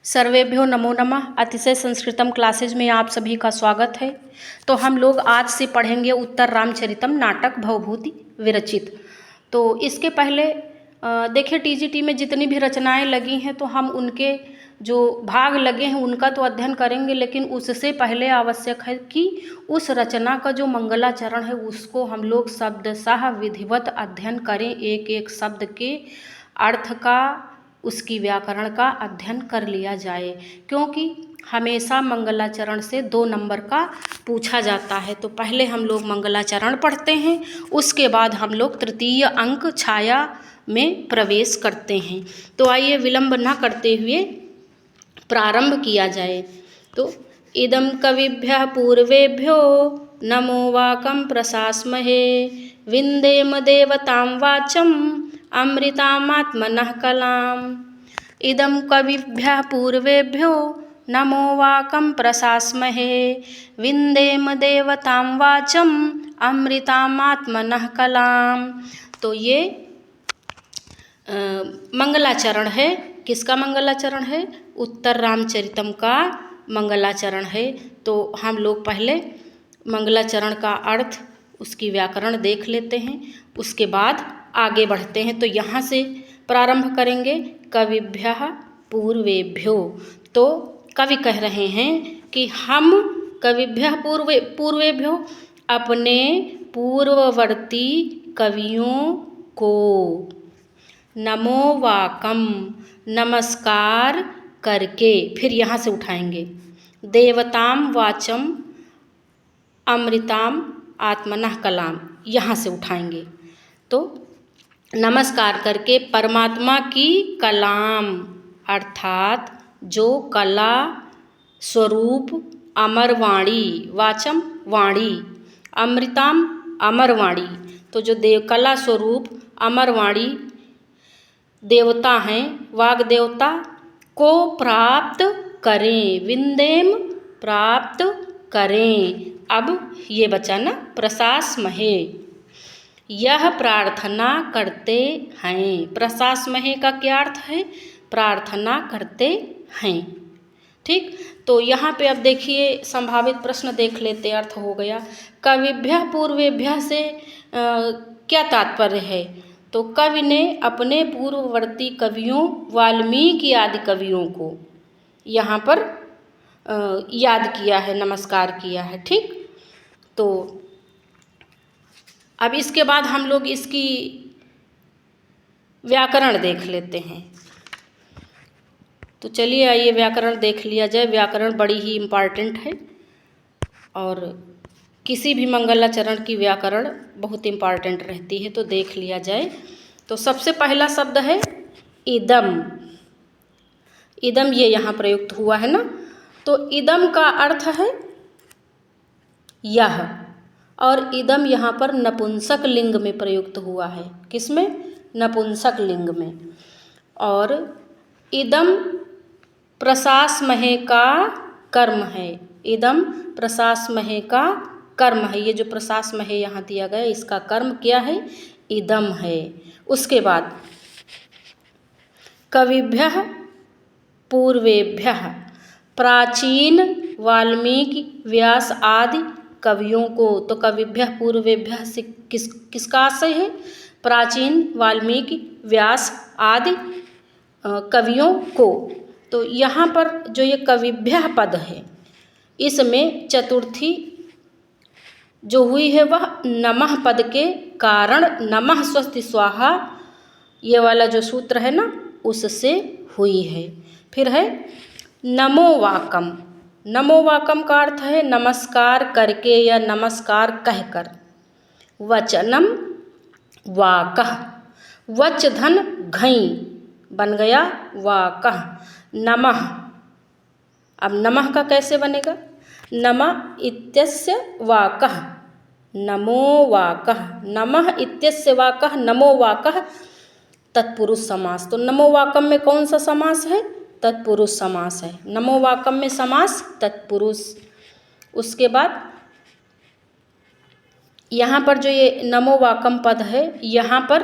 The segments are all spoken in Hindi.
सर्वेभ्यो नमो नमः। अतिशय संस्कृतम क्लासेज में आप सभी का स्वागत है। तो हम लोग आज से पढ़ेंगे उत्तर रामचरितम नाटक भवभूति विरचित। तो इसके पहले देखिए टीजीटी में जितनी भी रचनाएं लगी हैं तो हम उनके जो भाग लगे हैं उनका तो अध्ययन करेंगे, लेकिन उससे पहले आवश्यक है कि उस रचना का जो मंगलाचरण है उसको हम लोग शब्दशः विधिवत अध्ययन करें। एक एक शब्द के अर्थ का, उसकी व्याकरण का अध्ययन कर लिया जाए, क्योंकि हमेशा मंगलाचरण से 2 नंबर का पूछा जाता है। तो पहले हम लोग मंगलाचरण पढ़ते हैं, उसके बाद हम लोग तृतीय अंक छाया में प्रवेश करते हैं। तो आइए विलंब न करते हुए प्रारंभ किया जाए। तो इदं कविभ्यः पूर्वेभ्यो नमो वाकं प्रशास्महे विन्देम देवतां वाचम् अमृतामात्मनः कलाम्। इदं कविभ्यः पूर्वेभ्यो नमो वाकं प्रशास्महे विन्देम देवतां वाचम् अमृतामात्मनः कलाम्। तो ये मंगलाचरण है। किसका मंगलाचरण है? उत्तर रामचरितम का मंगलाचरण है। तो हम लोग पहले मंगलाचरण का अर्थ, उसकी व्याकरण देख लेते हैं, उसके बाद आगे बढ़ते हैं। तो यहाँ से प्रारंभ करेंगे कविभ्यः पूर्वेभ्यो। तो कवि कह रहे हैं कि हम कविभ्यः पूर्वेभ्यो अपने पूर्ववर्ती कवियों को नमो वाकम नमस्कार करके, फिर यहाँ से उठाएंगे देवताम वाचम अमृताम आत्मनः कलाम, यहाँ से उठाएंगे। तो नमस्कार करके परमात्मा की कलाम अर्थात जो कला स्वरूप अमर वाणी, वाचम वाणी, अमृताम अमर वाणी, तो जो कला स्वरूप अमर वाणी देवता हैं, वाग देवता को प्राप्त करें, विंदेम प्राप्त करें। अब ये बचा ना प्रशास्महे, यह प्रार्थना करते हैं। प्रशास्महे का क्या अर्थ है? प्रार्थना करते हैं। ठीक, तो यहाँ पे अब देखिए संभावित प्रश्न देख लेते। अर्थ हो गया कविभ्यः पूर्वेभ्यः से क्या तात्पर्य है? तो कवि ने अपने पूर्ववर्ती कवियों वाल्मीकि आदि कवियों को यहाँ पर याद किया है, नमस्कार किया है। ठीक, तो अब इसके बाद हम लोग इसकी व्याकरण देख लेते हैं। तो चलिए आइए व्याकरण देख लिया जाए। व्याकरण बड़ी ही इम्पॉर्टेंट है और किसी भी मंगलाचरण की व्याकरण बहुत इम्पॉर्टेंट रहती है। तो देख लिया जाए। तो सबसे पहला शब्द है इदम। इदम ये यहाँ प्रयुक्त हुआ है ना। तो इदम का अर्थ है यह, और इदम यहाँ पर नपुंसक लिंग में प्रयुक्त हुआ है। किसमें? नपुंसक लिंग में। और इदम प्रशास्महे का कर्म है। इदम प्रशास्महे का कर्म है। ये जो प्रशास्महे यहाँ दिया गया इसका कर्म क्या है? इदम है। उसके बाद कविभ्यः पूर्वेभ्यः प्राचीन वाल्मीकि व्यास आदि कवियों को। तो कविभ्यः पूर्वेभ्यः से किसका आशय है? प्राचीन वाल्मीकि व्यास आदि कवियों को। तो यहाँ पर जो ये कविभ्यः पद है इसमें चतुर्थी जो हुई है वह नमः पद के कारण नमः स्वस्ति स्वाहा ये वाला जो सूत्र है ना उससे हुई है। फिर है नमो वाकम। नमो वाकम का अर्थ है नमस्कार करके या नमस्कार कहकर। वचनम वाकः, वच धन घई बन गया वाकः। नमः, अब नमः का कैसे बनेगा? नमः इत्यस्य वाकः नमो वाकः, नमः इत्यस्य वाकः नमो वाकः तत्पुरुष समास। तो नमो वाकम में कौन सा समास है? तत्पुरुष समास है। नमो वाकम में समास तत्पुरुष। उसके बाद यहाँ पर जो ये नमो वाकम पद है यहाँ पर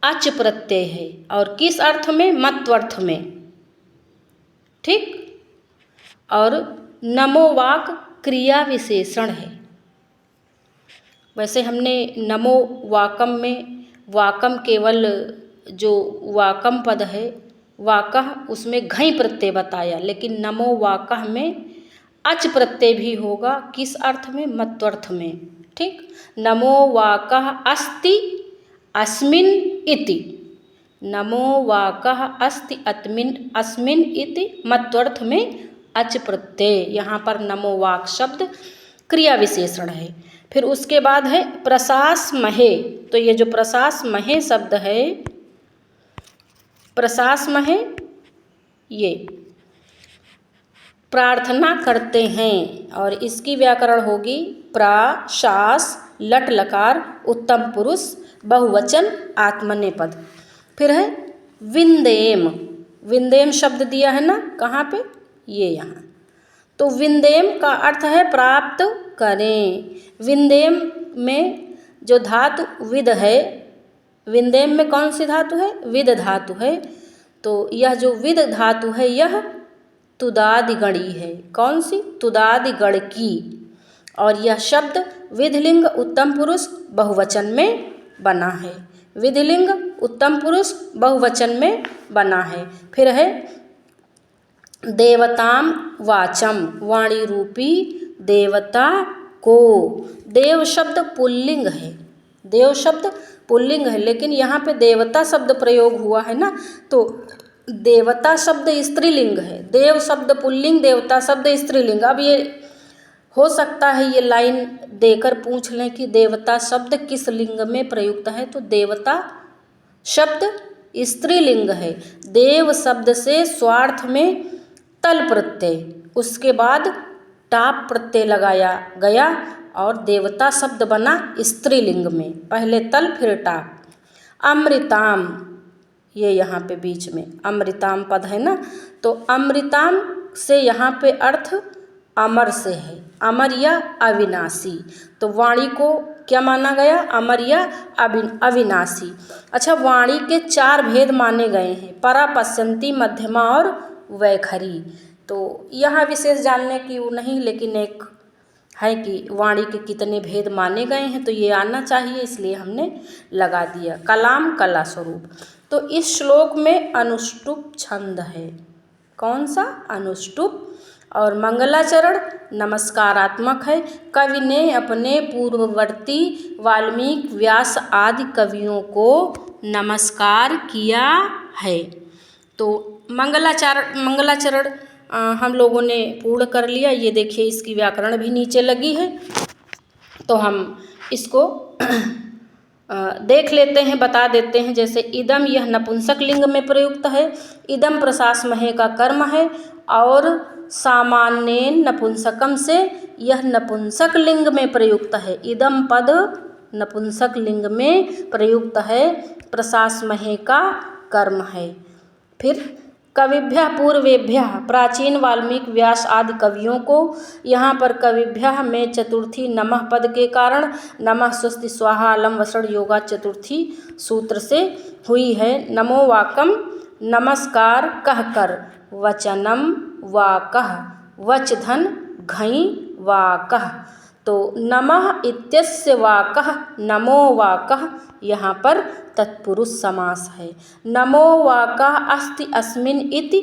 अच प्रत्यय है। और किस अर्थ में? मत्वर्थ में। ठीक। और नमो वाक क्रिया विशेषण है। वैसे हमने नमो वाकम में वाकम केवल जो वाकम पद है वाकह उसमें घई प्रत्यय बताया, लेकिन नमो वाकह में अच प्रत्यय भी होगा। किस अर्थ में? मत्वर्थ में। ठीक। नमो वाकह अस्ति अस्मिन इति, नमो वाकह अस्ति अस्मिन इति मत्वर्थ में अच प्रत्यय। यहाँ पर नमो वाक शब्द क्रिया विशेषण है। फिर उसके बाद है प्रशास महे। तो ये जो प्रशास महे शब्द है, प्रशास महे ये प्रार्थना करते हैं, और इसकी व्याकरण होगी प्राशास लट लकार उत्तम पुरुष बहुवचन आत्मनेपद। फिर है विंदेम। विंदेम शब्द दिया है ना, कहाँ पे? ये यहाँ। तो विंदेम का अर्थ है प्राप्त करें। विंदेम में जो धातु विद है, विंदेम में कौन सी धातु है? विद धातु है। तो यह जो विद धातु है यह तुदादिगणी है। कौन सी? तुदादिगण की। और यह शब्द विधिलिंग उत्तम पुरुष बहुवचन में बना है। विधिलिंग उत्तम पुरुष बहुवचन में बना है। फिर है देवताम वाचम, वाणी रूपी देवता को। देव शब्द पुल्लिंग है, देव शब्द पुल्लिंग है, लेकिन यहाँ पे देवता शब्द प्रयोग हुआ है ना, तो देवता शब्द स्त्रीलिंग है। देव शब्द पुल्लिंग, देवता शब्द स्त्रीलिंग। अब ये हो सकता है ये लाइन देकर पूछ लें कि देवता शब्द किस लिंग में प्रयुक्त है, तो देवता शब्द स्त्रीलिंग है। देव शब्द से स्वार्थ में तल प्रत्यय, उसके बाद टाप प्रत्यय लगाया गया और देवता शब्द बना स्त्रीलिंग में, पहले तल फिर टाप। अमृताम, ये यहाँ पे बीच में अमृताम पद है ना, तो अमृताम से यहाँ पे अर्थ अमर से है, अमर या अविनाशी। तो वाणी को क्या माना गया? अमर या अविनाशी। अच्छा, वाणी के 4 भेद माने गए हैं, परा, पश्यंती, मध्यमा और वैखरी। तो यहाँ विशेष जानने की वो नहीं, लेकिन एक है कि वाणी के कितने भेद माने गए हैं, तो ये आना चाहिए, इसलिए हमने लगा दिया। कलाम कला स्वरूप। तो इस श्लोक में अनुष्टुप छंद है। कौन सा? अनुष्टुप। और मंगलाचरण नमस्कारात्मक है। कवि ने अपने पूर्ववर्ती वाल्मीकि, व्यास आदि कवियों को नमस्कार किया है। तो मंगलाचरण हम लोगों ने पूर्ण कर लिया। ये देखिए इसकी व्याकरण भी नीचे लगी है, तो हम इसको देख लेते हैं, बता देते हैं। जैसे इदम, यह नपुंसक लिंग में प्रयुक्त है। इदम प्रशास महे का कर्म है, और सामान्येन नपुंसकम से यह नपुंसक लिंग में प्रयुक्त है। इदम पद नपुंसक लिंग में प्रयुक्त है, प्रशास महे का कर्म है। फिर कविभ्यः पूर्वेभ्यः, प्राचीन वाल्मीकि, व्यास आदि कवियों को। यहाँ पर कविभ्यः में चतुर्थी नमः पद के कारण नमः स्वस्ति स्वाहा अलम वसण योगा चतुर्थी सूत्र से हुई है। नमो वाकम नमस्कार कहकर, वचनम वाकः, वचधन घई वाकः। तो नमः इत्यस्य वाकः नमो वाकः, यहाँ पर तत्पुरुष समास है। नमो वाकः अस्ति अस्मिन इति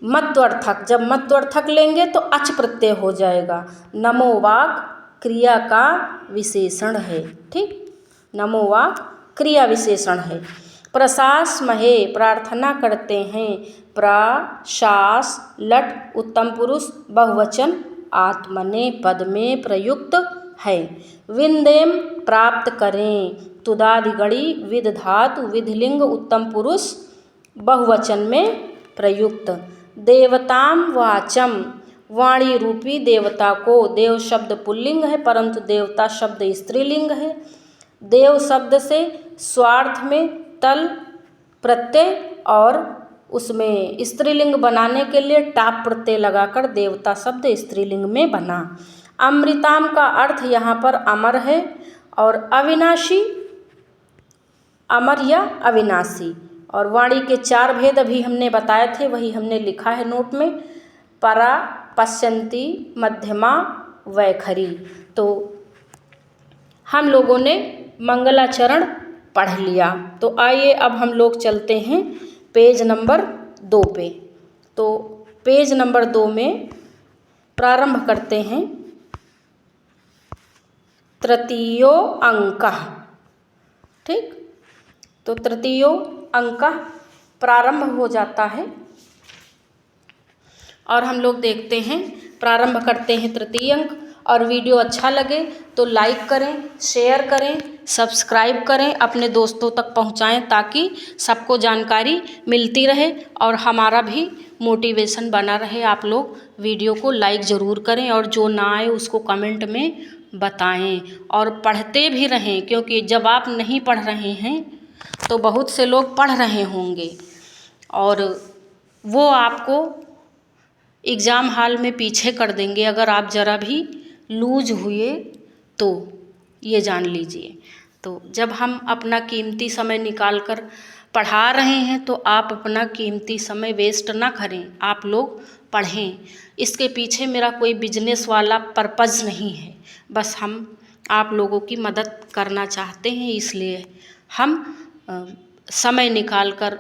मत्वर्थक, जब मत्वर्थक लेंगे तो अच प्रत्यय हो जाएगा। नमो वाक क्रिया का विशेषण है। ठीक, नमो वाक क्रिया विशेषण है। प्रशास महे, प्रार्थना करते हैं। प्रशास लट उत्तम पुरुष बहुवचन आत्मने पद में प्रयुक्त है। विंदेम, प्राप्त करें। तुदादिगणी विद धातु विधिलिंग उत्तम पुरुष बहुवचन में प्रयुक्त। देवताम वाचम, वाणी रूपी देवता को। देव शब्द पुल्लिंग है, परंतु देवता शब्द स्त्रीलिंग है। देव शब्द से स्वार्थ में तल प्रत्यय और उसमें स्त्रीलिंग बनाने के लिए टाप प्रत्यय लगाकर देवता शब्द स्त्रीलिंग में बना। अमृताम का अर्थ यहाँ पर अमर है, और अविनाशी अमर या अविनाशी। और वाणी के 4 भेद अभी हमने बताए थे, वही हमने लिखा है नोट में। परा पश्यन्ति मध्यमा वैखरी। तो हम लोगों ने मंगलाचरण पढ़ लिया। तो आइए अब हम लोग चलते हैं पेज नंबर 2 पे। तो पेज नंबर 2 में प्रारंभ करते हैं तृतीयो अंकः। ठीक, तो तृतीयो अंकः प्रारंभ हो जाता है और हम लोग देखते हैं, प्रारंभ करते हैं तृतीय अंक। और वीडियो अच्छा लगे तो लाइक करें, शेयर करें, सब्सक्राइब करें, अपने दोस्तों तक पहुंचाएं ताकि सबको जानकारी मिलती रहे और हमारा भी मोटिवेशन बना रहे। आप लोग वीडियो को लाइक ज़रूर करें और जो ना आए उसको कमेंट में बताएं और पढ़ते भी रहें, क्योंकि जब आप नहीं पढ़ रहे हैं तो बहुत से लोग पढ़ रहे होंगे और वो आपको एग्ज़ाम हॉल में पीछे कर देंगे अगर आप ज़रा भी लूज हुए तो, ये जान लीजिए। तो जब हम अपना कीमती समय निकाल कर पढ़ा रहे हैं तो आप अपना कीमती समय वेस्ट ना करें, आप लोग पढ़ें। इसके पीछे मेरा कोई बिजनेस वाला पर्पज़ नहीं है, बस हम आप लोगों की मदद करना चाहते हैं, इसलिए हम समय निकाल कर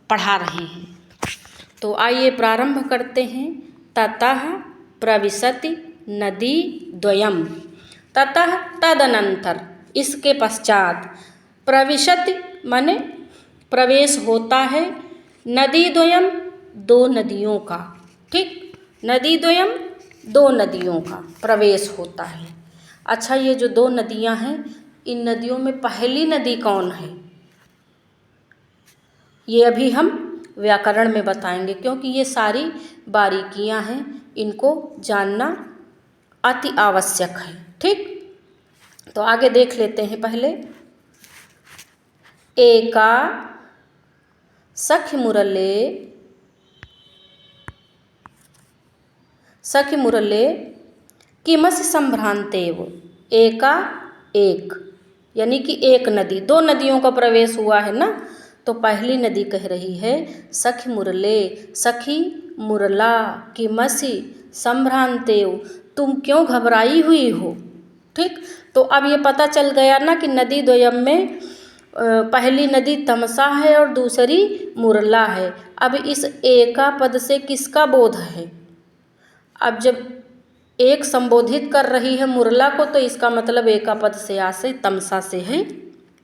पढ़ा रहे हैं। तो आइए प्रारंभ करते हैं। ततः प्रविशति नदी द्वयम्। ततः तदनंतर, इसके पश्चात, प्रविशति माने प्रवेश होता है, नदी द्वयम् दो नदियों का। ठीक, नदी द्वयम् दो नदियों का प्रवेश होता है। अच्छा, ये जो दो नदियां हैं, इन नदियों में पहली नदी कौन है ये अभी हम व्याकरण में बताएंगे, क्योंकि ये सारी बारीकियां हैं, इनको जानना अति आवश्यक है। ठीक, तो आगे देख लेते हैं। पहले एका सखी मुरले किमसि संभ्रांतेव। एका एक, यानी कि एक नदी, दो नदियों का प्रवेश हुआ है ना। तो पहली नदी कह रही है सखी मुरले, सखी मुरला, किमसि संभ्रांतेव, तुम क्यों घबराई हुई हो। ठीक, तो अब ये पता चल गया ना कि नदी द्वयम में पहली नदी तमसा है और दूसरी मुरला है। अब इस एका पद से किसका बोध है। अब जब एक संबोधित कर रही है मुरला को, तो इसका मतलब एका पद से आशय तमसा से है,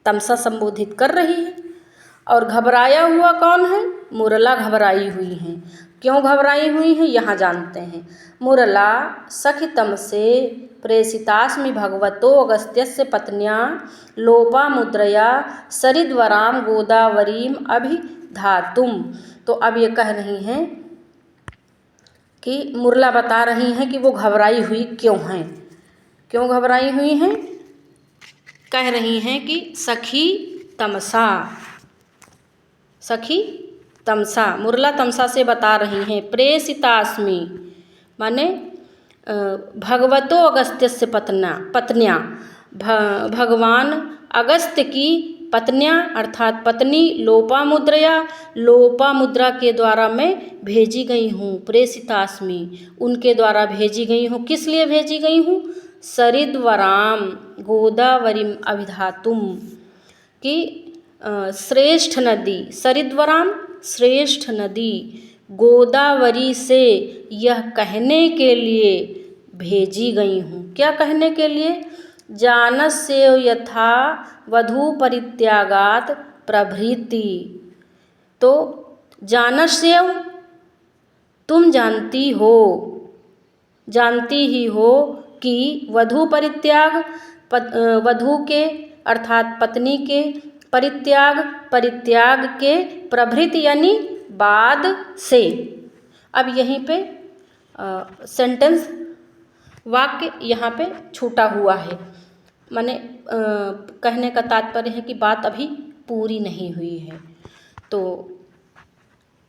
तमसा संबोधित कर रही है। और घबराया हुआ कौन है, मुरला घबराई हुई है। क्यों घबराई हुई है यहाँ जानते हैं। मुरला सखि तमसे प्रेषितास्मि भगवतो अगस्त्यस्य पत्न्या लोपामुद्रया सरिद्वराम गोदावरीम अभिधातुम। तो अब ये कह रही हैं कि मुरला बता रही हैं कि वो घबराई हुई क्यों हैं। क्यों घबराई हुई हैं, कह रही हैं कि सखी तमसा, सखी तमसा, मुरला तमसा से बता रही हैं। प्रेषितास्मि माने भगवतो अगस्त्यस्य पत्न्या, भगवान अगस्त्य की पत्नियाँ अर्थात पत्नी लोपामुद्रया, लोपामुद्रा के द्वारा मैं भेजी गई हूँ। प्रेषितास्मि, उनके द्वारा भेजी गई हूँ। किस लिए भेजी गई हूँ, सरिद्वराम गोदावरीम अभिधातुम, कि श्रेष्ठ नदी, सरिद्वराम श्रेष्ठ नदी, गोदावरी से यह कहने के लिए भेजी गई हूँ। क्या कहने के लिए, जानस्येव यथा वधू परित्यागात प्रभृति। तो जानस्येव, तुम जानती हो, जानती ही हो कि वधू परित्याग, वधू के अर्थात पत्नी के, परित्याग, परित्याग के, प्रभृति यानी बाद से। अब यहीं पे सेंटेंस वाक्य यहाँ पे छूटा हुआ है, माने कहने का तात्पर्य है कि बात अभी पूरी नहीं हुई है। तो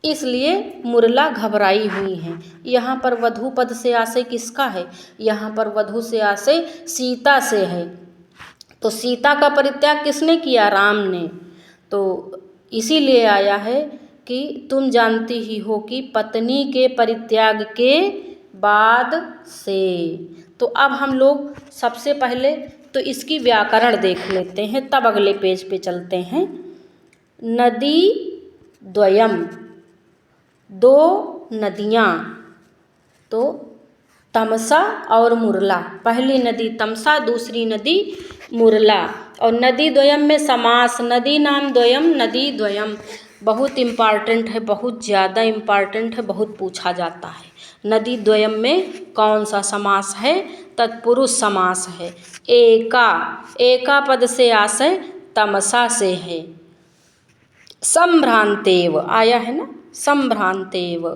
इसलिए मुरला घबराई हुई हैं। यहाँ पर वधू पद से आशय किसका है, यहाँ पर वधू से आशय सीता से है। तो सीता का परित्याग किसने किया, राम ने। तो इसीलिए आया है कि तुम जानती ही हो कि पत्नी के परित्याग के बाद से। तो अब हम लोग सबसे पहले तो इसकी व्याकरण देख लेते हैं, तब अगले पेज पे चलते हैं। नदी द्वयम, दो नदियाँ, तो तमसा और मुरला। पहली नदी तमसा, दूसरी नदी मुरला। और नदी द्वयम में समास, नदी नाम द्वयम, नदी द्वयम बहुत इम्पॉर्टेंट है, बहुत ज़्यादा इम्पॉर्टेंट है, बहुत पूछा जाता है। नदी द्वयम में कौन सा समास है? तत्पुरुष समास है। एका, एका पद से आशय तमसा से है। संभ्रांतेव आया है ना, संभ्रांतेव।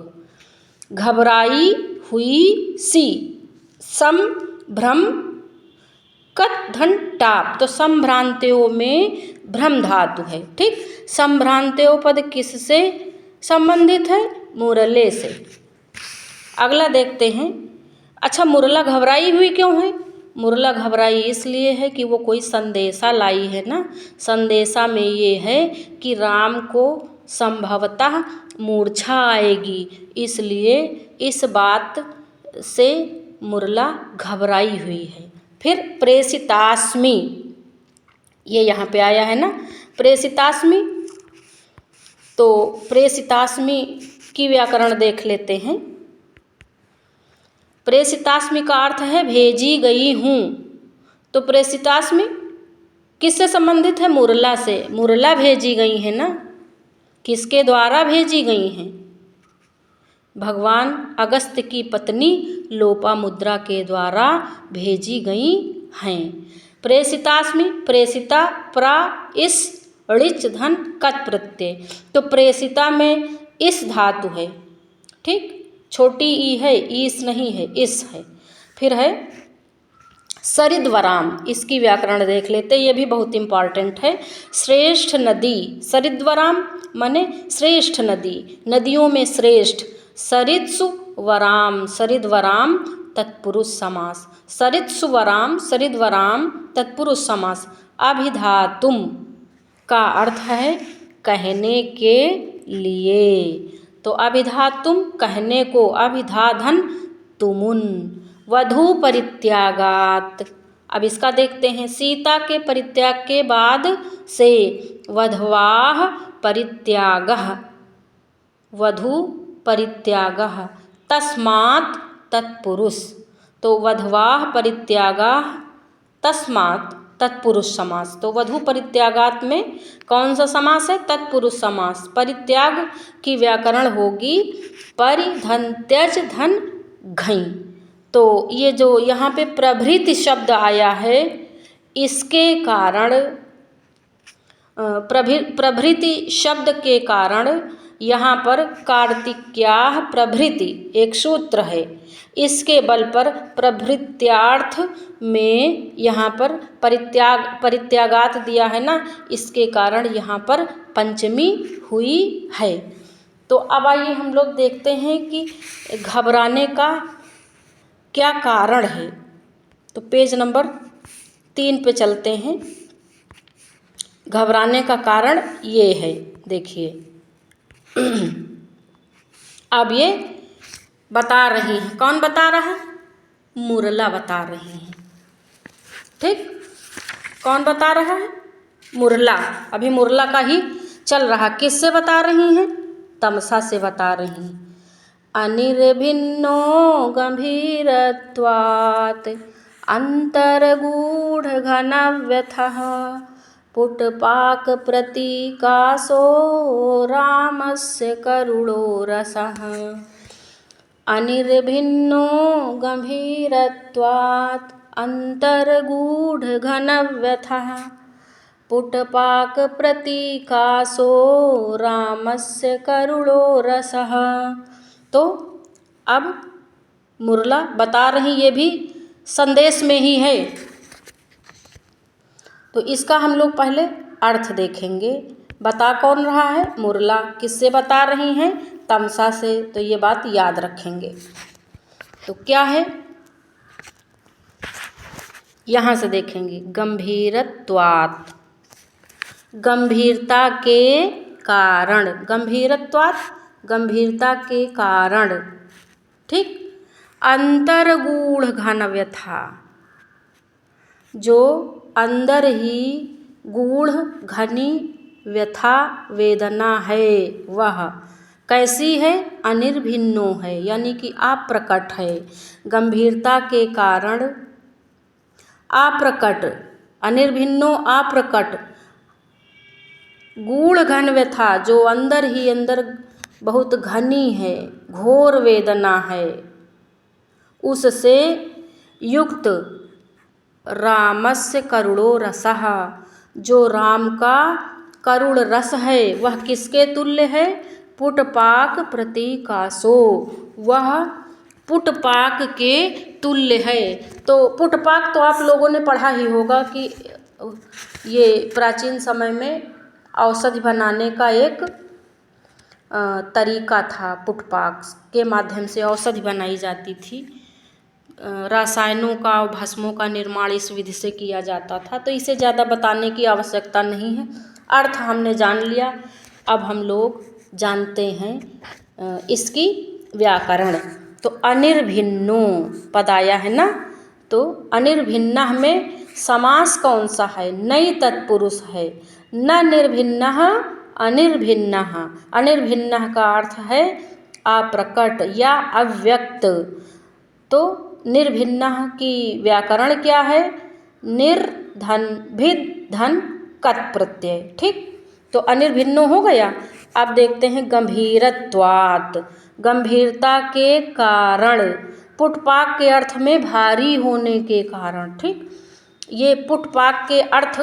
घबराई हुई सी, संभ्रम कत धन टाप, तो संभ्रांत्यो में भ्रम धातु है। ठीक, संभ्रांत्यो पद किससे संबंधित है? मुरले से। अगला देखते हैं। अच्छा, मुरला घबराई हुई क्यों है? मुरला घबराई इसलिए है कि वो कोई संदेशा लाई है ना। संदेशा में ये है कि राम को संभवतः मूर्छा आएगी, इसलिए इस बात से मुरला घबराई हुई है। फिर प्रेषितास्मि, ये यहाँ पे आया है ना, प्रेषितास्मि। तो प्रेषितास्मि की व्याकरण देख लेते हैं। प्रेषितास्मि का अर्थ है भेजी गई हूँ। तो प्रेषितास्मि किससे संबंधित है? मुरला से। मुरला भेजी गई है ना, किसके द्वारा भेजी गई हैं? भगवान अगस्त्य की पत्नी लोपामुद्रा के द्वारा भेजी गई हैं। प्रेषितास्मि, प्रेषिता प्रा इस ऋच धन कत प्रत्यय, तो प्रेषिता में इस धातु है। ठीक, छोटी ई है, ईस नहीं है, इस है। फिर है सरिद्वराम, इसकी व्याकरण देख लेते, ये भी बहुत इम्पॉर्टेंट है। श्रेष्ठ नदी, सरिद्वराम माने श्रेष्ठ नदी, नदियों में श्रेष्ठ। सरित्सु वराम, सरिद्वराम तत्पुरुष समास। सरित्सु वराम, सरिद्वराम तत्पुरुष समास। अभिधातुम का अर्थ है कहने के लिए, तो अभिधातुम कहने को, अभिधाधन तुमुन। वधू परित्यागात, अब इसका देखते हैं। सीता के परित्याग के बाद से वधवाः परित्यागः, वधू परित्यागः, तस्मात् तत्पुरुष, तो वधवाः परित्यागाः तस्मात् तत्पुरुष समास। तो वधू परित्यागात में कौन सा समास है? तत्पुरुष समास। परित्याग की व्याकरण होगी परिधन त्यज धन घई। तो ये जो यहाँ पे प्रभृति शब्द आया है, इसके कारण प्रभृति शब्द के कारण यहाँ पर कार्तिक्याः प्रभृति एक सूत्र है, इसके बल पर प्रभृत्यार्थ में यहाँ पर परित्यागात दिया है ना, इसके कारण यहाँ पर पंचमी हुई है। तो अब आइए हम लोग देखते हैं कि घबराने का क्या कारण है। तो पेज नंबर 3 पे चलते हैं। घबराने का कारण ये है, देखिए। अब ये बता रही हैं, कौन बता रहा है? मुरला बता रही हैं। ठीक, कौन बता रहा है? मुरला। अभी मुरला का ही चल रहा। किससे बता रही हैं? तमसा से बता रही हैं। अनिर्भिन्नो गंभीरत्वात् अंतर्गूढ़ घनव्यथः पुटपाक प्रतीकासो रामस्य करुणो रसः। अनिर्भिन्नो गंभीरत्वात् अंतर्गूढ़ घनव्यथः पुटपाक प्रतीकासो रामस्य करुणो रसः। तो अब मुरला बता रही, ये भी संदेश में ही है। तो इसका हम लोग पहले अर्थ देखेंगे। बता कौन रहा है? मुरला। किससे बता रही हैं? तमसा से। तो ये बात याद रखेंगे। तो क्या है, यहाँ से देखेंगे। गंभीरत्वात्, गंभीरता के कारण, गंभीरत्वात् गंभीरता के कारण, ठीक। अंतर्गूढ़ घन व्यथा, जो अंदर ही गूढ़ घनी व्यथा वेदना है वह कैसी है, अनिर्भिन्नो है, यानी कि अप्रकट है। गंभीरता के कारण अप्रकट, अनिर्भिन्नो अप्रकट, गूढ़ घन व्यथा, जो अंदर ही अंदर बहुत घनी है, घोर वेदना है, उससे युक्त रामस्य करुणो रसः, जो राम का करुण रस है वह किसके तुल्य है, पुटपाक प्रतीकासो, वह पुटपाक के तुल्य है। तो पुटपाक तो आप लोगों ने पढ़ा ही होगा कि ये प्राचीन समय में औषधि बनाने का एक तरीका था। पुटपाक के माध्यम से औषधि बनाई जाती थी, रसायनों का और भस्मों का निर्माण इस विधि से किया जाता था। तो इसे ज़्यादा बताने की आवश्यकता नहीं है, अर्थ हमने जान लिया। अब हम लोग जानते हैं इसकी व्याकरण। तो अनिर्भिन्नो पद आया है ना, तो अनिर्भिन्नः में समास कौन सा है, नई तत्पुरुष है। न निर्भिन्नः अनिर्भिन्नः, अनिर्भिन्नः का अर्थ है अप्रकट या अव्यक्त। तो निर्भिन्नः की व्याकरण क्या है, निर्धन भिद धन कत प्रत्यय, ठीक। तो अनिर्भिन्नो हो गया। अब देखते हैं गंभीरत्वात्, गंभीरता के कारण, पुटपाक के अर्थ में भारी होने के कारण, ठीक। ये पुटपाक के अर्थ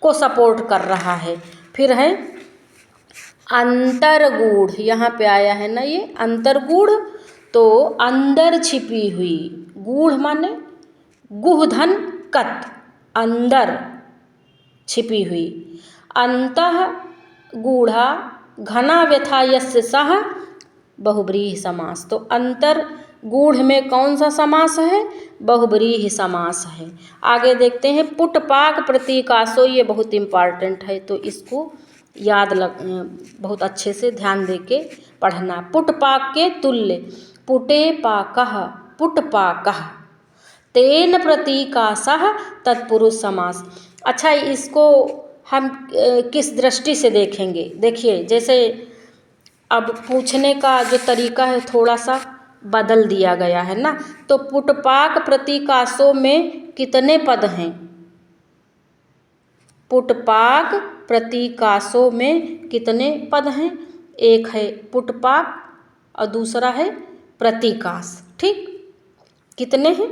को सपोर्ट कर रहा है। फिर है अंतर्गूढ़, यहाँ पे आया है ना ये अंतर्गूढ़, तो अंदर छिपी हुई, गूढ़ माने गुहधन कत, अंदर छिपी हुई, अंतः गूढ़ा घना व्यथा यस्य सह बहुब्रीहि समास। तो अंतर गूढ़ में कौन सा समास है, बहुब्रीहि समास है। आगे देखते हैं पुटपाक प्रतीकासो, ये बहुत इम्पॉर्टेंट है, तो इसको याद बहुत अच्छे से ध्यान दे के पढ़ना। पुटपाक के तुल्य, पुटे पाकः पुटपाकः, तेन प्रतीकासः तत्पुरुष समास। अच्छा, इसको हम किस दृष्टि से देखेंगे, देखिए जैसे अब पूछने का जो तरीका है थोड़ा सा बदल दिया गया है ना। तो पुटपाक प्रतीकासो में कितने पद हैं, पुटपाक प्रतीकासो में कितने पद हैं, एक है पुटपाक और दूसरा है प्रतीकास, ठीक। कितने हैं,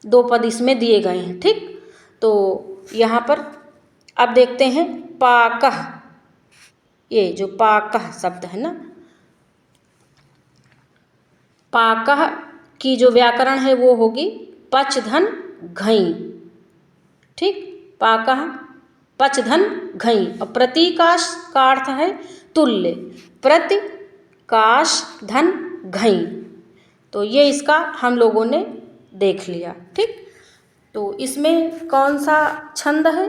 दो पद इसमें दिए गए हैं, ठीक। तो यहाँ पर अब देखते हैं पाकः, ये जो पाकः शब्द है ना, पाकः की जो व्याकरण है वो होगी पच धन घई, ठीक। पाकः पच धन घई, और प्रतीकाश का अर्थ है तुल्य, प्रतिकाश धन घई। तो ये इसका हम लोगों ने देख लिया, ठीक। तो इसमें कौन सा छंद है,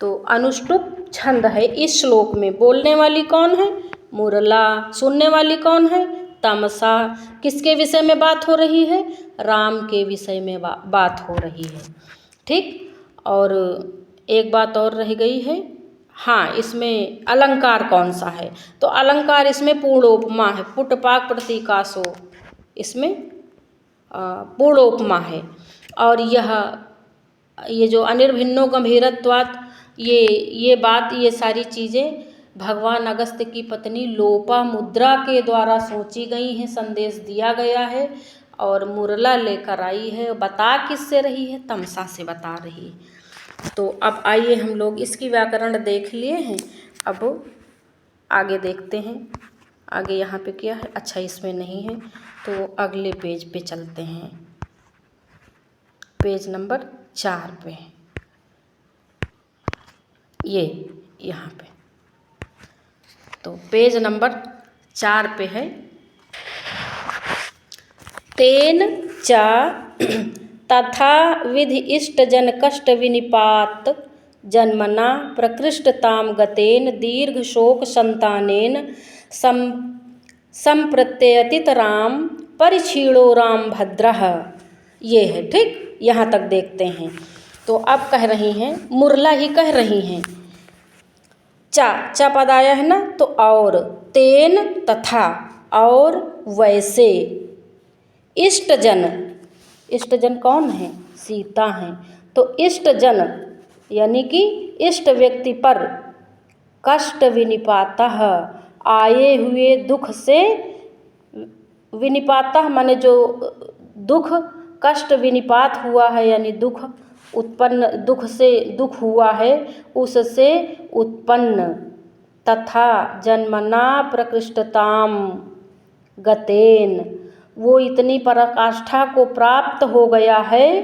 तो अनुष्टुप छंद है इस श्लोक में। बोलने वाली कौन है, मुरला, सुनने वाली कौन है, तमसा। किसके विषय में बात हो रही है, राम के विषय में बात हो रही है, ठीक। और एक बात और रह गई है, हाँ, इसमें अलंकार कौन सा है, तो अलंकार इसमें पूर्णोपमा है, पुटपाक प्रतीकासो इसमें पूर्णोपमा है। और ये जो अनिर्भिन्नो गंभीरत्वात्, ये बात, ये सारी चीज़ें भगवान अगस्त्य की पत्नी लोपामुद्रा के द्वारा सोची गई हैं, संदेश दिया गया है, और मुरला लेकर आई है। बता किससे रही है, तमसा से बता रही है। तो अब आइए हम लोग इसकी व्याकरण देख लिए हैं, अब आगे देखते हैं। आगे यहाँ पे क्या है, अच्छा इसमें नहीं है, तो अगले पेज पे चलते हैं, पेज नंबर 4 पे, ये यहाँ पे, तो पेज नंबर 4 पे है, तेन च तथा विधि इष्ट जन कष्ट विनिपात जन्मना प्रकृष्टतां गतेन दीर्घशोकसन्तानेन संप्रत्ययतित राम परिक्षीणो राम भद्रः। ये है, ठीक, यहाँ तक देखते हैं। तो अब कह रही हैं, मुरला ही कह रही हैं, चा पद आया है ना, तो और, तेन तथा, और वैसे, इष्टजन कौन है? सीता हैं। तो इष्टजन यानी कि इष्ट व्यक्ति पर कष्ट विनिपातः, आए हुए दुख से, विनिपातः माने जो दुख कष्ट विनिपात हुआ है यानी दुख उत्पन्न, दुख से दुख हुआ है उससे उत्पन्न, तथा जन्मना प्रकृष्टताम गतेन, वो इतनी पराकाष्ठा को प्राप्त हो गया है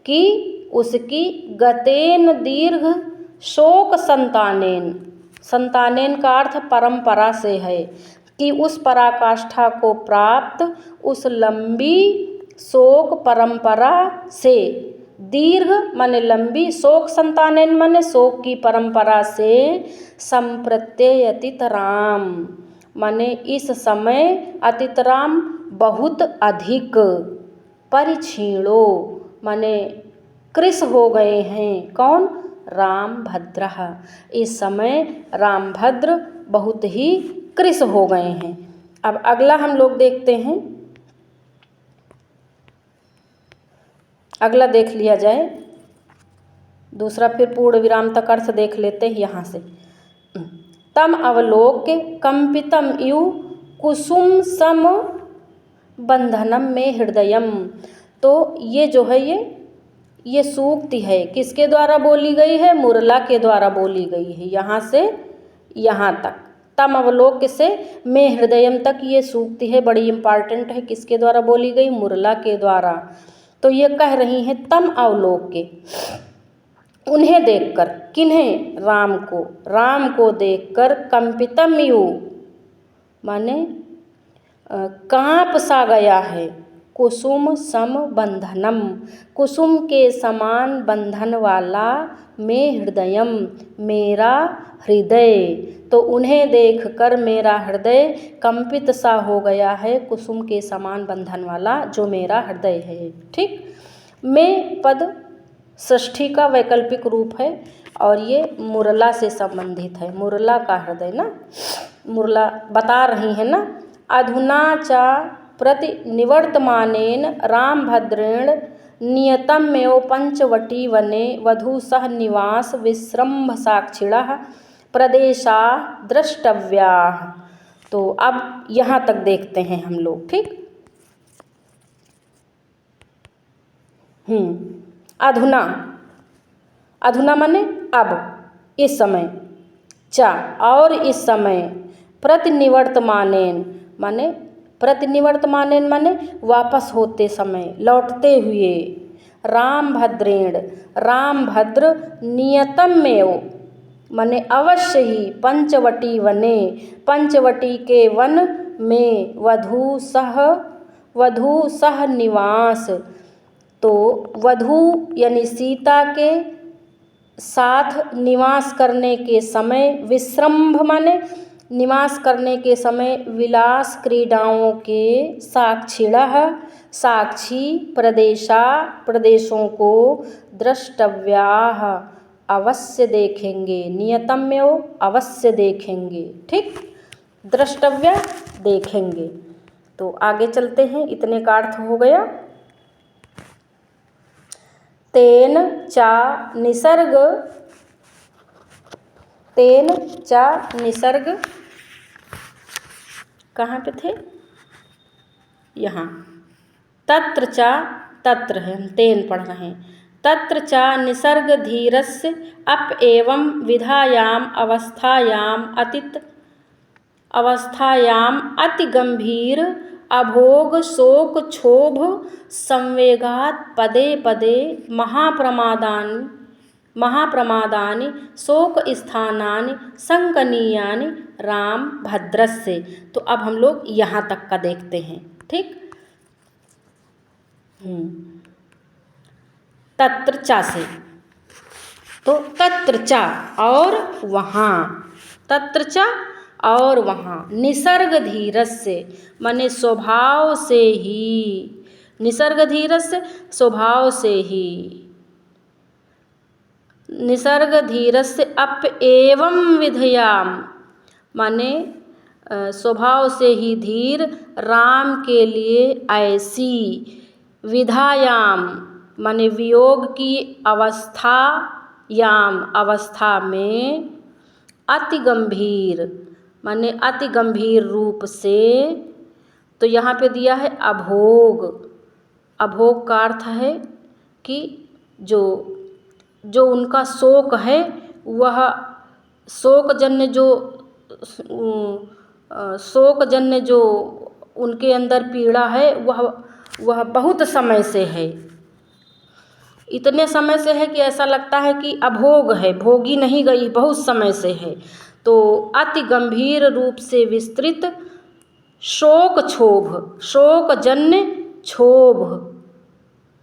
कि उसकी गतेन दीर्घ शोक संतानेन, संतानेन का अर्थ परंपरा से है, कि उस पराकाष्ठा को प्राप्त उस लंबी शोक परंपरा से, दीर्घ माने लंबी, शोक संतानेन माने शोक की परंपरा से, संप्रत्यय अतित राम माने इस समय अतित राम बहुत अधिक, परिक्षीणो माने कृश हो गए हैं, कौन? राम भद्र। इस समय राम भद्र बहुत ही कृश हो गए हैं। अब अगला हम लोग देखते हैं, अगला देख लिया जाए, दूसरा फिर पूर्ण विराम तक अर्थ देख लेते हैं यहाँ से। तम अवलोक्य कंपितम इव कुसुम सम बंधनम में हृदयम। तो ये जो है ये सूक्ति है, किसके द्वारा बोली गई है? मुरला के द्वारा बोली गई है, यहाँ से यहाँ तक, तम अवलोक्य से में हृदयम तक ये सूक्ति है, बड़ी इम्पॉर्टेंट है। किसके द्वारा बोली गई? मुरला के द्वारा। तो ये कह रही हैं तम अवलोक्य, उन्हें देखकर, किन्हें? राम को देखकर, कंपितम यू माने कांप सा गया है, कुसुम सम बंधनम, कुसुम के समान बंधन वाला, में हृदयम मेरा हृदय, तो उन्हें देखकर मेरा हृदय कंपित सा हो गया है, कुसुम के समान बंधन वाला जो मेरा हृदय है। ठीक, में पद षष्ठी का वैकल्पिक रूप है और ये मुरला से संबंधित है, मुरला का हृदय ना, मुरला बता रही है ना। अधुना चा प्रति निवर्तमानेन रामभद्रेण नियतमेव पंचवटी वने वधू सह निवास विश्रम्भ साक्षिणः प्रदेशा द्रष्टव्याः। तो अब यहाँ तक देखते हैं हम लोग। ठीक, अधुना, अधुना माने अब, इस समय, चा और इस समय, प्रतिनिवर्तमानेन माने, प्रतिनिवर्तमानेन माने वापस होते समय, लौटते हुए, रामभद्रेण रामभद्र, नियतमेव माने अवश्य ही, पंचवटी वने पंचवटी के वन में, वधू सह निवास, तो वधू यानी सीता के साथ निवास करने के समय, विश्रम्भ माने निवास करने के समय, विलास क्रीडाओं के साक्षिणः साक्षी, प्रदेशा प्रदेशों को, द्रष्टव्याः अवश्य देखेंगे, नियतम्यो अवश्य देखेंगे। ठीक, द्रष्टव्य देखेंगे। तो आगे चलते हैं, इतने का अर्थ हो गया। तेन चा निसर्ग, तेन चा निसर्ग, कहाँ पे थे? यहाँ, तत्र चा, तत्र है, हम तेन पढ़ रहे हैं। तत्र चा निसर्ग धीरस्य अप एवं विधायाम अवस्थायाम अति गंभीर अभोग शोक क्षोभ संवेगात पदे पदे महाप्रमादानि शोक स्थानानि संकनीयानि राम भद्रस्य। तो अब हम लोग यहाँ तक का देखते हैं। ठीक, तत्र चा से, तो तत्र च और वहाँ, तत्र च और वहाँ, निसर्ग धीरस्य माने स्वभाव से ही, निसर्ग धीरस्य स्वभाव से ही, निसर्ग धीरस्य अप एवं विधयाम माने स्वभाव से ही धीर राम के लिए ऐसी, विधायाम माने वियोग की अवस्था, याम अवस्था में, अति गंभीर माने अति गंभीर रूप से। तो यहाँ पे दिया है अभोग, अभोग का अर्थ है कि जो उनका शोक है, वह शोकजन्य जो शोकजन्य जो उनके अंदर पीड़ा है वह बहुत समय से है, इतने समय से है कि ऐसा लगता है कि अभोग है, भोगी नहीं गई, बहुत समय से है। तो अति गंभीर रूप से विस्तृत शोक क्षोभ, शोकजन्य क्षोभ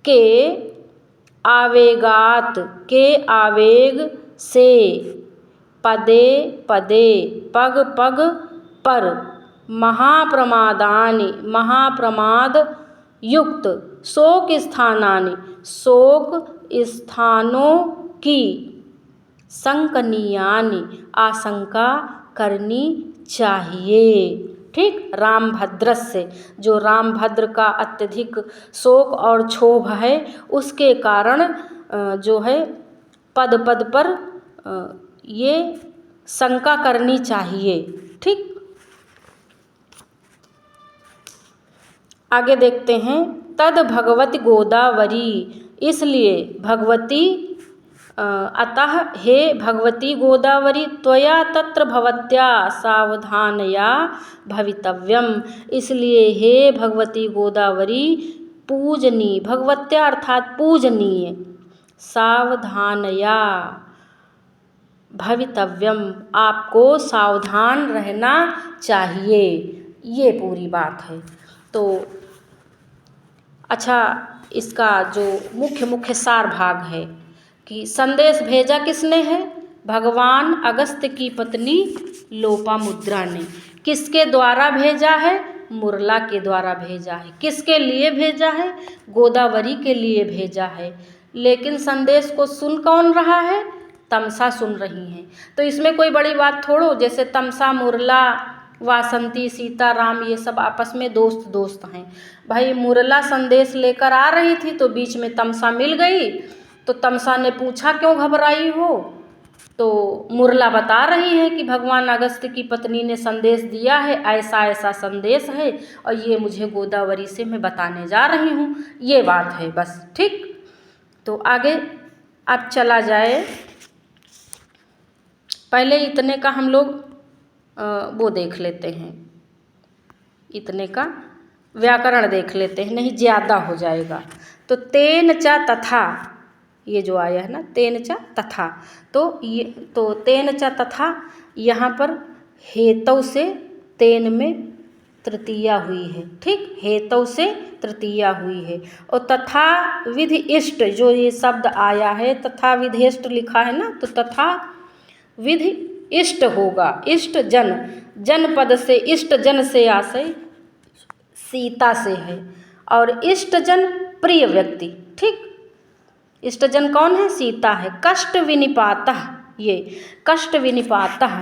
के आवेगात के आवेग से, पदे पदे पग पग पर, महाप्रमादानि महाप्रमाद युक्त, शोक स्थानानि शोक स्थानों की, संकनीयानि आशंका करनी चाहिए। ठीक, रामभद्र से जो रामभद्र का अत्यधिक शोक और क्षोभ है, उसके कारण जो है पद पद पर ये शंका करनी चाहिए। ठीक, आगे देखते हैं। तद भगवती गोदावरी, इसलिए भगवती अतः हे भगवती गोदावरी, त्वया तत्र भवत्या सावधानया भवितव्यम, इसलिए हे भगवती गोदावरी पूजनीय, भगवत्या अर्थात पूजनीय, सावधानया भवितव्यम आपको सावधान रहना चाहिए, ये पूरी बात है। तो अच्छा, इसका जो मुख्य सार भाग है कि संदेश भेजा किसने है, भगवान अगस्त्य की पत्नी लोपामुद्रा ने। किसके द्वारा भेजा है, मुरला के द्वारा भेजा है। किसके लिए भेजा है, गोदावरी के लिए भेजा है। लेकिन संदेश को सुन कौन रहा है, तमसा सुन रही हैं। तो इसमें कोई बड़ी बात थोड़ो, जैसे तमसा, मुरला, वासंती, सीता, राम ये सब आपस में दोस्त हैं। भाई मुरला संदेश लेकर आ रही थी तो बीच में तमसा मिल गई, तो तमसा ने पूछा क्यों घबराई हो, तो मुरला बता रही है कि भगवान अगस्त्य की पत्नी ने संदेश दिया है, ऐसा ऐसा संदेश है और ये मुझे गोदावरी से मैं बताने जा रही हूँ, ये बात है बस। ठीक, तो आगे अब चला जाए। पहले इतने का हम लोग वो देख लेते हैं, इतने का व्याकरण देख लेते हैं, नहीं ज़्यादा हो जाएगा। तो तेन च तथा, ये जो आया है ना तेन च तथा, तो ये तो तेन च तथा यहाँ पर हेतु से तेन में तृतीया हुई है। ठीक, हेतु से तृतीया हुई है। और तथा विधि इष्ट, जो ये शब्द आया है तथा विधिष्ट लिखा है ना, तो तथा विधि इष्ट होगा, इष्ट जन, जन पद से, इष्ट जन से आशय सीता से है, और इष्ट जन प्रिय व्यक्ति। ठीक, इष्ट जन कौन है, सीता है। कष्ट विनिपातः, ये कष्ट विनिपातः,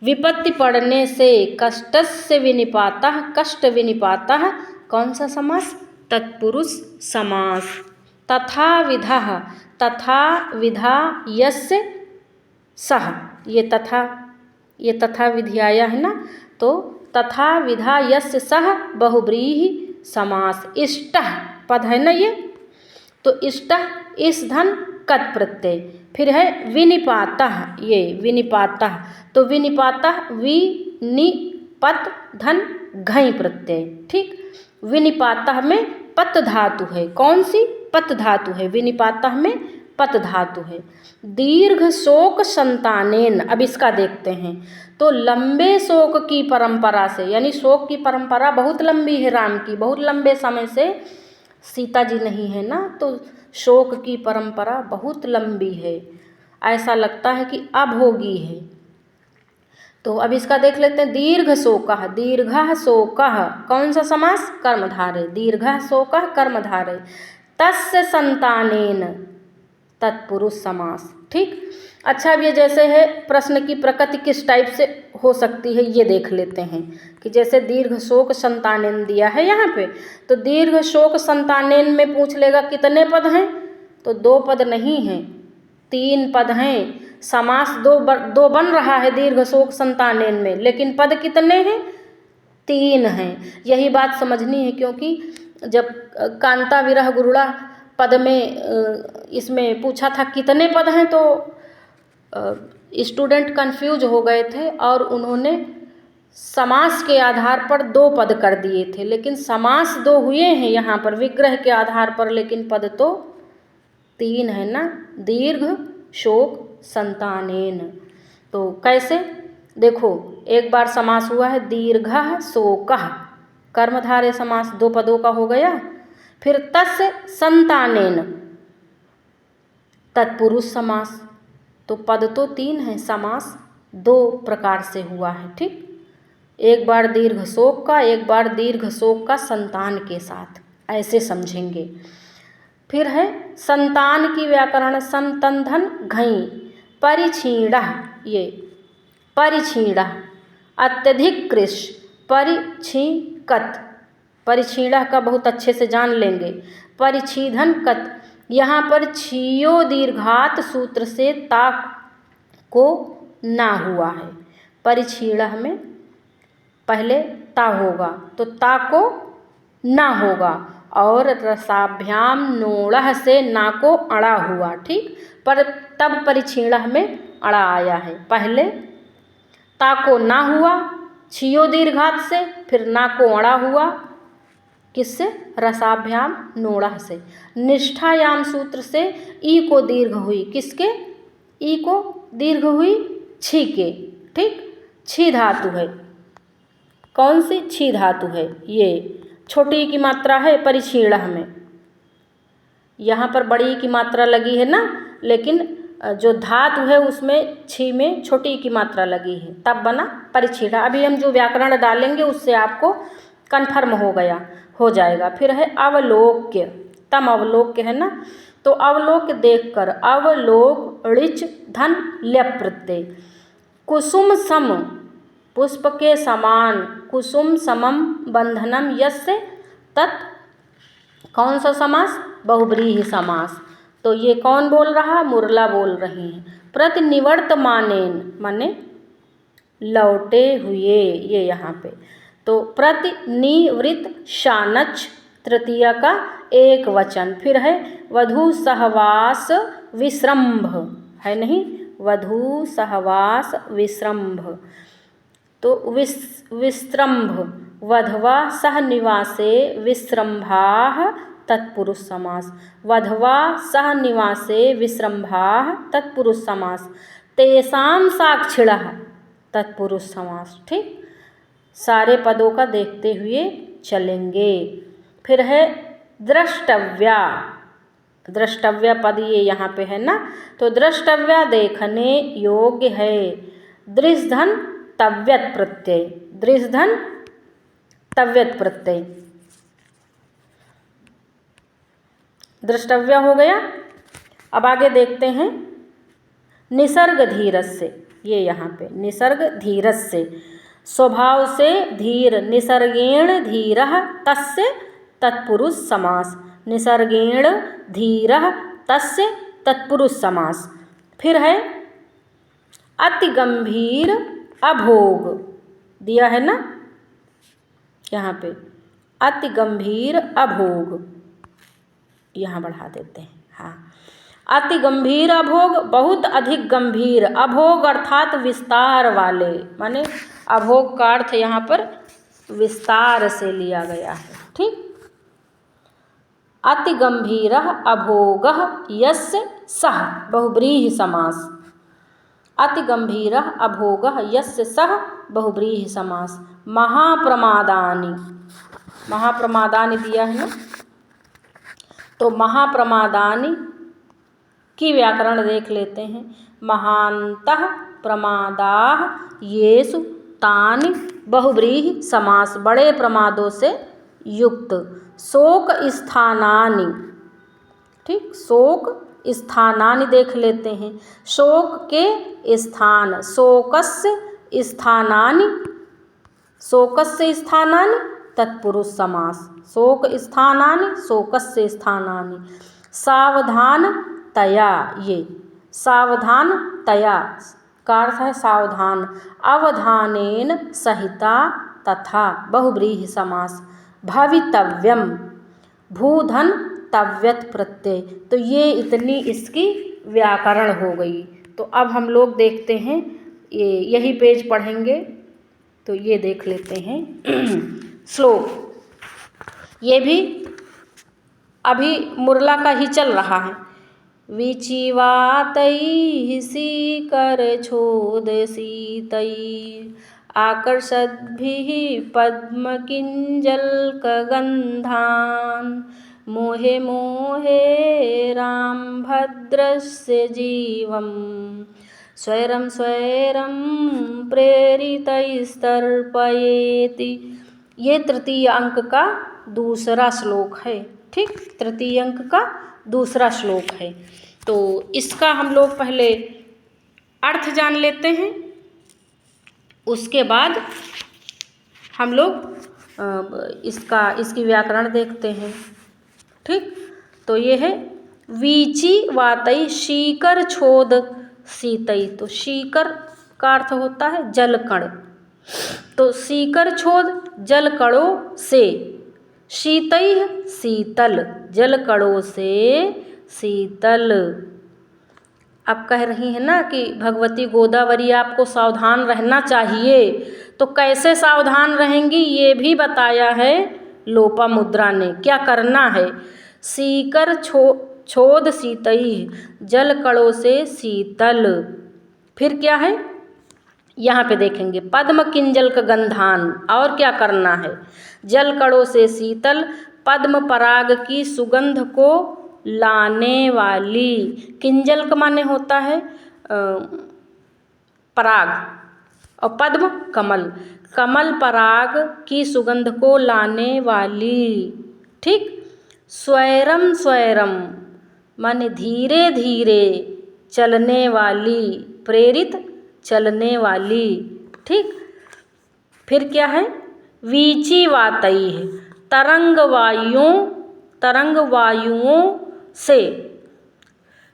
विपत्ति पड़ने से, कष्टस्य विनिपातः, कष्ट विनिपातः कौन सा समास, तत्पुरुष समास। तथा विधः, तथा विधा यस्य सह, ये तथा विधि आया है ना, तो तथा विधा यस्य सह बहुब्रीहि समास। इष्टः पद है ना ये, तो इष्टः इस धन कत प्रत्यय, फिर है विनिपातः, ये विनिपातः, तो विनिपातः विनिपत धन घई प्रत्यय। ठीक, विनिपातः में पत धातु है, कौन सी, पत धातु है, विनिपातः में पत धातु है। दीर्घ शोक संतानेन, अब इसका देखते हैं। तो लंबे शोक की परंपरा से, यानी शोक की परंपरा बहुत लंबी है राम की, बहुत लंबे समय से सीता जी नहीं है ना, तो शोक की परंपरा बहुत लंबी है। ऐसा लगता है कि अब होगी है। तो अब इसका देख लेते हैं। दीर्घ शोकः, दीर्घः शोकः कौन सा समास? कर्मधारय। दीर्घः शोकः कर्मधारय। तस्य संतानेन तत्पुरुष समास। ठीक। अच्छा, अब ये जैसे है प्रश्न की प्रकृति किस टाइप से हो सकती है ये देख लेते हैं कि जैसे दीर्घ शोक संतानेन दिया है यहाँ पे, तो दीर्घ शोक संतानेन में पूछ लेगा कितने पद हैं, तो 2 पद नहीं हैं, 3 पद हैं। समास दो बन रहा है दीर्घ शोक संतानेन में, लेकिन पद कितने हैं? 3 हैं। यही बात समझनी है, क्योंकि जब कांता विरह गुरुड़ा पद में इसमें पूछा था कितने पद हैं, तो स्टूडेंट कंफ्यूज हो गए थे और उन्होंने समास के आधार पर 2 पद कर दिए थे, लेकिन समास 2 हुए हैं यहाँ पर विग्रह के आधार पर, लेकिन पद तो 3 है ना। दीर्घ शोक संतानेन। तो कैसे देखो, एक बार समास हुआ है दीर्घः शोकः, कर्मधारय समास 2 पदों का हो गया। फिर तस्य संतानेन तत्पुरुष समास, तो पद तो 3 है, समास 2 प्रकार से हुआ है। ठीक। एक बार दीर्घ शोक का, एक बार दीर्घ शोक का संतान के साथ, ऐसे समझेंगे। फिर है संतान की व्याकरण संतंधन घई परिछीणः, ये परिछीणः अत्यधिक कृश परिछीकत, परिछीणः का बहुत अच्छे से जान लेंगे। परिछीधन कत, यहाँ पर छियो दीर्घात सूत्र से ता को ना हुआ है। परिछीणः में पहले ता होगा तो ता को ना होगा, और रसाभ्याम नोड़ह से ना को अड़ा हुआ। ठीक। पर तब परिछीणः में अड़ा आया है, पहले ता को ना हुआ छियो दीर्घात से, फिर ना को अड़ा हुआ किससे? रसाभ्याम नोड़ह से। निष्ठायाम सूत्र से ई को दीर्घ हुई, किसके? ई को दीर्घ हुई छी के। ठीक। छी धातु है, कौन सी? छी धातु है, ये छोटी की मात्रा है परिछीणः में, यहाँ पर बड़ी की मात्रा लगी है ना, लेकिन जो धातु है उसमें छी में छोटी की मात्रा लगी है, तब बना परिछीणः। अभी हम जो व्याकरण डालेंगे उससे आपको कन्फर्म हो जाएगा। फिर है अवलोक्य, तम अवलोक्य है ना, तो अवलोक्य देखकर, अवलोक ऋच धन ल्यप प्रत्यय, कुसुम सम पुष्प के समान, कुसुम समम बंधनम यस्य तत्, कौन सा समास? बहुब्रीहि समास। तो ये कौन बोल रहा? मुरला बोल रही हैं। प्रतिनिवर्तमानेन माने लौटे हुए, ये यहाँ पे, तो प्रतिनिवृत शानच तृतीया का एक वचन। फिर है वधू सहवास विश्रम्भ, है नहीं, वधू सहवास विश्रम्भ, तो विश्रम्भ वधवा सह निवासे विश्रम्भाः तत्पुरुष समास, वधवा सह निवासे विश्रम्भाः तत्पुरुष समास। तेषां साक्षिणः तत्पुरुष समास। ठीक। सारे पदों का देखते हुए चलेंगे। फिर है द्रष्टव्या, द्रष्टव्या पद ये यहाँ पे है ना, तो द्रष्टव्या देखने योग्य है। दृशधन तव्यत प्रत्यय, दृशधन तव्यत प्रत्यय, द्रष्टव्या हो गया। अब आगे देखते हैं निसर्ग धीरस्य, ये यहाँ पे निसर्ग धीरस्य, स्वभाव से धीर, निसर्गेण धीरः तस्य तत्पुरुष समास, निसर्गेण धीरः तस्य तत्पुरुष समास। फिर है अति गंभीर अभोग, दिया है ना यहाँ पे, अति गंभीर अभोग, यहाँ बढ़ा देते हैं। हाँ, अति गंभीर अभोग, बहुत अधिक गंभीर, अभोग अर्थात विस्तार वाले, माने अभोग का अर्थ यहाँ पर विस्तार से लिया गया है। ठीक। अति गंभीरः अभोगः यस्य सः, बहुब्रीहि समास, अति गंभीरः अभोगः यस्य सः बहुब्रीहि समास। महाप्रमादानि, महाप्रमादानि दिया है ना, तो महाप्रमादानि की व्याकरण देख लेते हैं। महान्तः प्रमादाः येषु तानि बहुव्रीहि समास, बड़े प्रमादों से युक्त। शोक स्थानानि, ठीक, शोक स्थानानि देख लेते हैं। शोक के स्थान, शोकस्य स्थानानि, शोकस्य स्थानानि तत्पुरुष समास, शोक स्थानानि शोकस्य स्थानानि। सावधान तया, ये सावधान तया का अर्थ है सावधान, अवधानेन सहिता तथा बहुव्रीहि समास। भवितव्यम, भूधन तव्यत प्रत्यय, तो ये इतनी इसकी व्याकरण हो गई। तो अब हम लोग देखते हैं, यही पेज पढ़ेंगे, तो ये देख लेते हैं श्लोक। ये भी अभी मुरला का ही चल रहा है। विचिवातैः सीकरछोदसीतैः आकर्षद्भिः पद्मकिञ्जल्कगन्धान् मोहे मोहे रामभद्रस्य जीवं स्वैरं स्वैरं प्रेरितैस्तर्पयेति। ये तृतीय अंक का दूसरा श्लोक है, ठीक, तृतीय अंक का दूसरा श्लोक है। तो इसका हम लोग पहले अर्थ जान लेते हैं, उसके बाद हम लोग इसकी व्याकरण देखते हैं, ठीक। तो ये है वीची वातई शीकर छोद सीतई, तो शीकर का अर्थ होता है जलकण, तो सीकर छोद जलकणों से, शीतैः शीतल, जलकणों से शीतल। अब कह रही है ना कि भगवती गोदावरी आपको सावधान रहना चाहिए, तो कैसे सावधान रहेंगी ये भी बताया है लोपामुद्रा ने, क्या करना है। सीकर छोद शीतैः, जलकणों से शीतल। फिर क्या है, यहाँ पे देखेंगे पद्म किंजल का गंधान, और क्या करना है, जलकणों से शीतल, पद्म पराग की सुगंध को लाने वाली। किंजल का माने होता है पराग, और पद्म कमल, कमल पराग की सुगंध को लाने वाली, ठीक। स्वैरम स्वैरम माने धीरे धीरे चलने वाली, प्रेरित चलने वाली, ठीक। फिर क्या है, वीची वातैः, तरंग वायुओं से।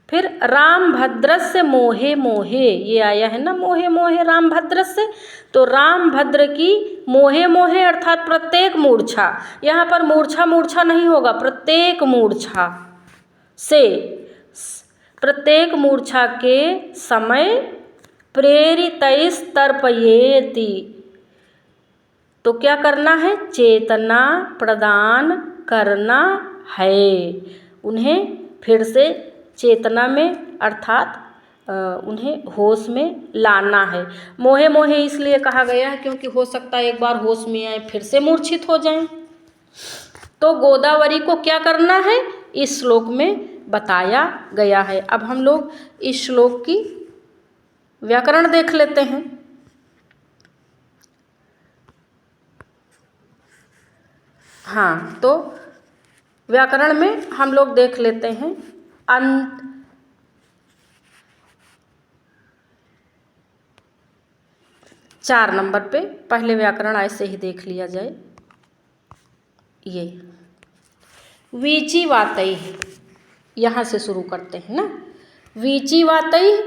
फिर रामभद्रस्य मोहे मोहे, ये आया है ना मोहे मोहे रामभद्रस्य, तो रामभद्र की मोहे मोहे अर्थात प्रत्येक मूर्छा, यहाँ पर मूर्छा मूर्छा नहीं होगा, प्रत्येक मूर्छा से, प्रत्येक मूर्छा के समय प्रेरितैस्तर्पयेति, तो क्या करना है, चेतना प्रदान करना है, उन्हें फिर से चेतना में अर्थात उन्हें होश में लाना है। मोहे मोहे इसलिए कहा गया है क्योंकि हो सकता है एक बार होश में आए फिर से मूर्छित हो जाएं। तो गोदावरी को क्या करना है इस श्लोक में बताया गया है। अब हम लोग इस श्लोक की व्याकरण देख लेते हैं। हाँ, तो व्याकरण में हम लोग देख लेते हैं 4 नंबर पे, पहले व्याकरण ऐसे ही देख लिया जाए। ये वीची वातैः, यहाँ से शुरू करते हैं ना। वीची वातैः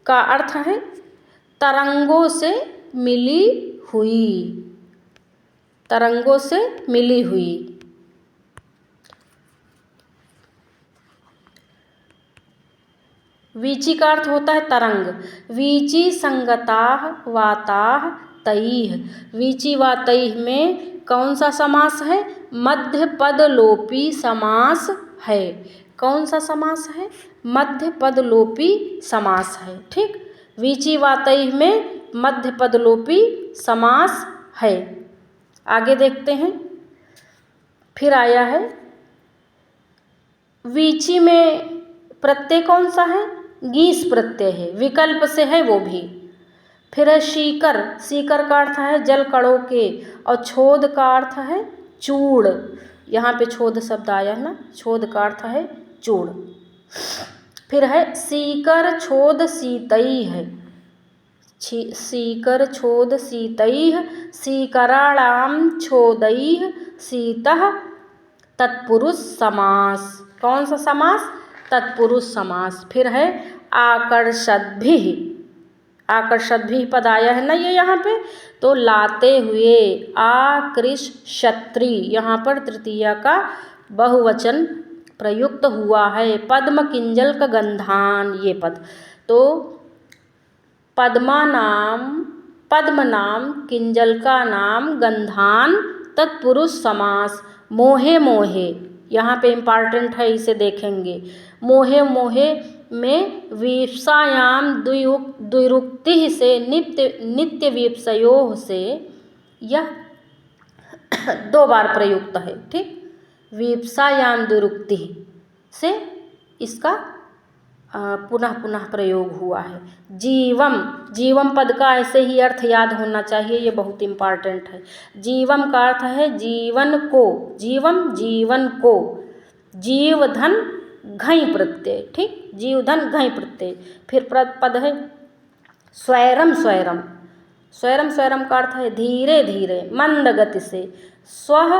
का अर्थ है तरंगों से मिली हुई, तरंगों से मिली हुई। वीची का अर्थ होता है तरंग। वीची संगताः वाताः तैः, वीची वातैः में कौन सा समास है, मध्य पद लोपी समास है। कौन सा समास है, मध्य पद लोपी समास है, ठीक। वीची वातैः में मध्य पद लोपी समास है। आगे देखते हैं, फिर आया है वीची में प्रत्यय कौन सा है, गीस प्रत्यय है, विकल्प से है वो भी। फिर है शीकर, शीकर का अर्थ है जल कणों के, और छोद का अर्थ है चूड़। यहाँ पे छोद शब्द आया है ना, छोद का अर्थ है चूड़। फिर है सीकर छोद सीतई है, सीकर छोद सीतई, सीकराणाम छोदई सीतः, तत्पुरुष समास। कौन सा समास? तत्पुरुष समास। फिर है आकर्षद्भिः, आकर्षद्भिः पद आया है ना ये यहाँ पे, तो लाते हुए, आकृष्यत्री, यहाँ पर तृतीया का बहुवचन प्रयुक्त हुआ है। पद्म किंजल का गंधान, ये पद, तो पद्मा नाम, पद्म नाम, किंजल का नाम, गंधान, तत्पुरुष समास। मोहे मोहे, यहाँ पे इम्पॉर्टेंट है, इसे देखेंगे। मोहे मोहे में वीप्सायाम द्विरुक्ति से, नित्य वीप्सयोः से यह 2 बार प्रयुक्त है। ठीक, वीप्सायाम द्विरुक्ति से इसका पुनः पुनः प्रयोग हुआ है। जीवम, जीवम पद का ऐसे ही अर्थ याद होना चाहिए, ये बहुत इम्पॉर्टेंट है। जीवम का अर्थ है जीवन को, जीवम जीवन को, जीव धन घई प्रत्यय। ठीक, जीव धन घई प्रत्यय। फिर पद है स्वैरम, स्वैरम, स्वैरम, स्वैरम का अर्थ है धीरे धीरे, मंद गति से। स्वः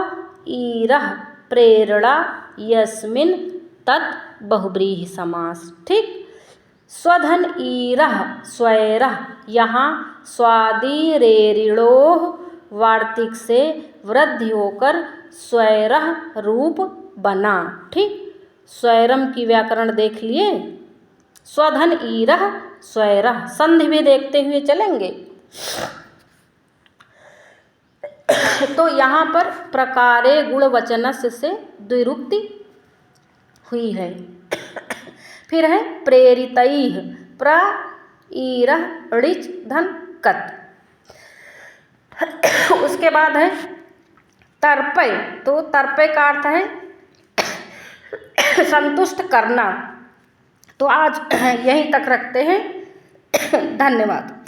ईरः प्रेरणा, यस्मिन तत् बहुब्रीहि समास। ठीक, स्वधन ईरः स्वैरः, यहाँ स्वादि रेरिणोः वार्तिक से वृद्धि होकर स्वैरः रूप बना। ठीक, स्वैरम की व्याकरण देख लिए। स्वधन ईरः स्वैरः, संधि भी देखते हुए चलेंगे। तो यहाँ पर प्रकारे गुणवचनस्य से द्विरुक्ति हुई है। फिर है प्रेरितैः, प्र ईरः ऋच धन कत। उसके बाद है तर्पय, तो तर्पय का अर्थ है संतुष्ट करना। तो आज यहीं तक रखते हैं। धन्यवाद।